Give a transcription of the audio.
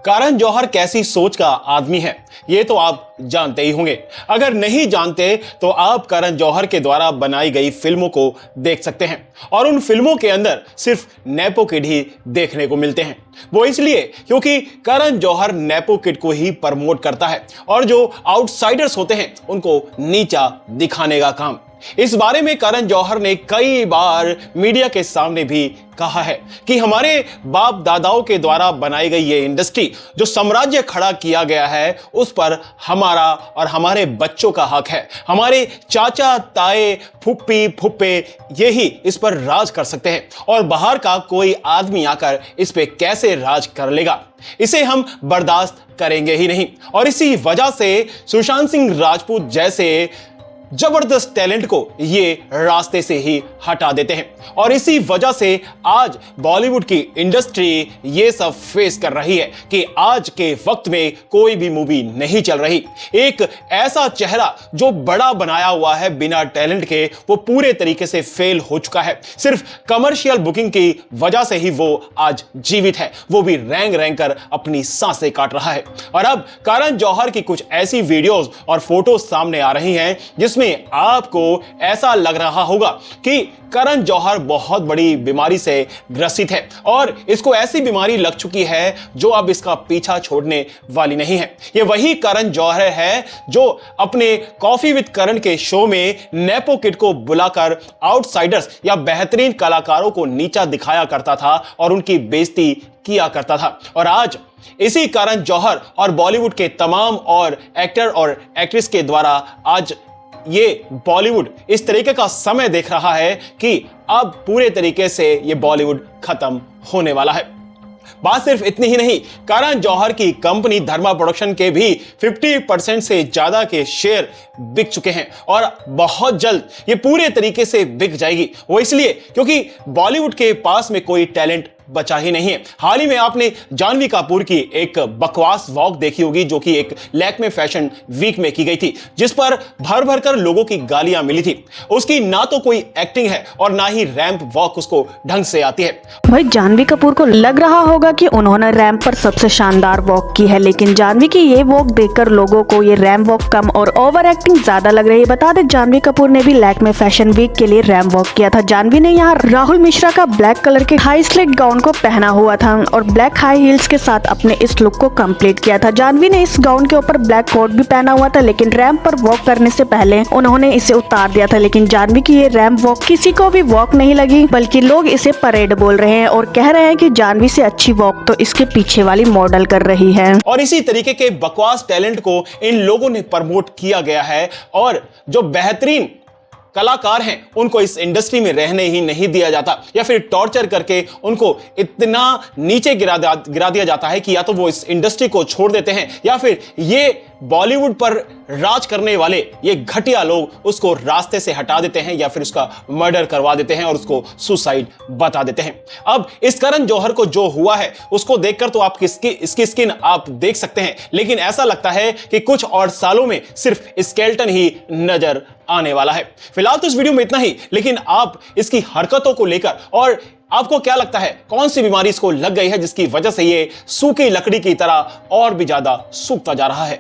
करण जौहर कैसी सोच का आदमी है ये तो आप जानते ही होंगे। अगर नहीं जानते तो आप करण जौहर के द्वारा बनाई गई फिल्मों को देख सकते हैं और उन फिल्मों के अंदर सिर्फ नेपो किड ही देखने को मिलते हैं। वो इसलिए क्योंकि करण जौहर नेपो किड को ही प्रमोट करता है और जो आउटसाइडर्स होते हैं उनको नीचा दिखाने का काम। इस बारे में करण जौहर ने कई बार मीडिया के सामने भी कहा है कि हमारे बाप दादाओं के द्वारा बनाई गई ये इंडस्ट्री जो साम्राज्य खड़ा किया गया है उस पर हमारा और हमारे बच्चों का हक है। हमारे चाचा ताए फुप्पी फुप्पे यही इस पर राज कर सकते हैं और बाहर का कोई आदमी आकर इस पे कैसे राज कर लेगा, इसे हम बर्दाश्त करेंगे ही नहीं। और इसी वजह से सुशांत सिंह राजपूत जैसे जबरदस्त टैलेंट को ये रास्ते से ही हटा देते हैं और इसी वजह से आज बॉलीवुड की इंडस्ट्री ये सब फेस कर रही है कि आज के वक्त में कोई भी मूवी नहीं चल रही। एक ऐसा चेहरा जो बड़ा बनाया हुआ है बिना टैलेंट के वो पूरे तरीके से फेल हो चुका है। सिर्फ कमर्शियल बुकिंग की वजह से ही वो आज जीवित है, वो भी रैंग रैंग कर अपनी सांसें काट रहा है। और अब करण जौहर की कुछ ऐसी वीडियोस और फोटोज सामने आ रही हैं जिसमें आपको ऐसा लग रहा होगा कि करण जौहर बहुत बड़ी बीमारी से ग्रसित है और इसको ऐसी बीमारी लग चुकी है जो अब इसका पीछा छोड़ने वाली नहीं है। ये वही करण जौहर है जो अपने कॉफी विद करण के शो में नेपो किड को बुलाकर आउटसाइडर्स या बेहतरीन कलाकारों को नीचा दिखाया करता था और उनकी बेइज्जती किया करता था। और आज इसी करण जौहर और बॉलीवुड के तमाम और एक्टर और एक्ट्रेस के द्वारा आज ये बॉलीवुड इस तरीके का समय देख रहा है कि अब पूरे तरीके से ये बॉलीवुड खत्म होने वाला है। बात सिर्फ इतनी ही नहीं, करण जौहर की कंपनी धर्मा प्रोडक्शन के भी 50% से ज्यादा के शेयर बिक चुके हैं और बहुत जल्द ये पूरे तरीके से बिक जाएगी। वो इसलिए क्योंकि बॉलीवुड के पास में कोई टैलेंट बचा ही नहीं है। हाल ही में आपने जानवी कपूर की एक बकवास वॉक देखी होगी जो कि एक लैक्मे फैशन वीक में की गई थी, जिस पर भर भर कर लोगों की गालियां मिली थी। उसकी ना तो कोई एक्टिंग है और ना ही रैंप वॉक उसको ढंग से आती है। भाई जानवी कपूर को लग रहा होगा कि उन्होंने रैंप पर सबसे शानदार वॉक की है, लेकिन जानवी की ये वॉक देखकर लोगों को ये रैंप वॉक कम और ओवर एक्टिंग ज्यादा लग रही है। बता दें जानवी कपूर ने भी लैक्मे फैशन वीक के लिए रैंप वॉक किया था। जानवी ने यहाँ राहुल मिश्रा का ब्लैक कलर के हाई स्लिट गाउन को पहना हुआ था और ब्लैक हाई हील्स के साथ अपने इस लुक को कंप्लीट किया था। जानवी ने इस गाउन के ऊपर ब्लैक कोट भी पहना हुआ था, लेकिन रैंप पर वॉक करने से पहले उन्होंने इसे उतार दिया था। लेकिन जानवी की ये रैंप वॉक किसी को भी वॉक नहीं लगी, बल्कि लोग इसे परेड बोल रहे हैं और कह रहे हैं कि जानवी से अच्छी वॉक तो इसके पीछे वाली मॉडल कर रही है। और इसी तरीके के बकवास टैलेंट को इन लोगों ने प्रमोट किया गया है और जो बेहतरीन कलाकार हैं उनको इस इंडस्ट्री में रहने ही नहीं दिया जाता या फिर टॉर्चर करके उनको इतना नीचे गिरा दिया जाता है कि या तो वो इस इंडस्ट्री को छोड़ देते हैं या फिर ये बॉलीवुड पर राज करने वाले ये घटिया लोग उसको रास्ते से हटा देते हैं या फिर उसका मर्डर करवा देते हैं और उसको सुसाइड बता देते हैं। अब इस करण जौहर को जो हुआ है उसको देखकर तो आप इसकी स्किन आप देख सकते हैं, लेकिन ऐसा लगता है कि कुछ और सालों में सिर्फ स्केलेटन ही नजर आने वाला है। फिलहाल तो इस वीडियो में इतना ही, लेकिन आप इसकी हरकतों को लेकर और आपको क्या लगता है कौन सी बीमारी इसको लग गई है जिसकी वजह से ये सूखी लकड़ी की तरह और भी ज्यादा सूखता जा रहा है।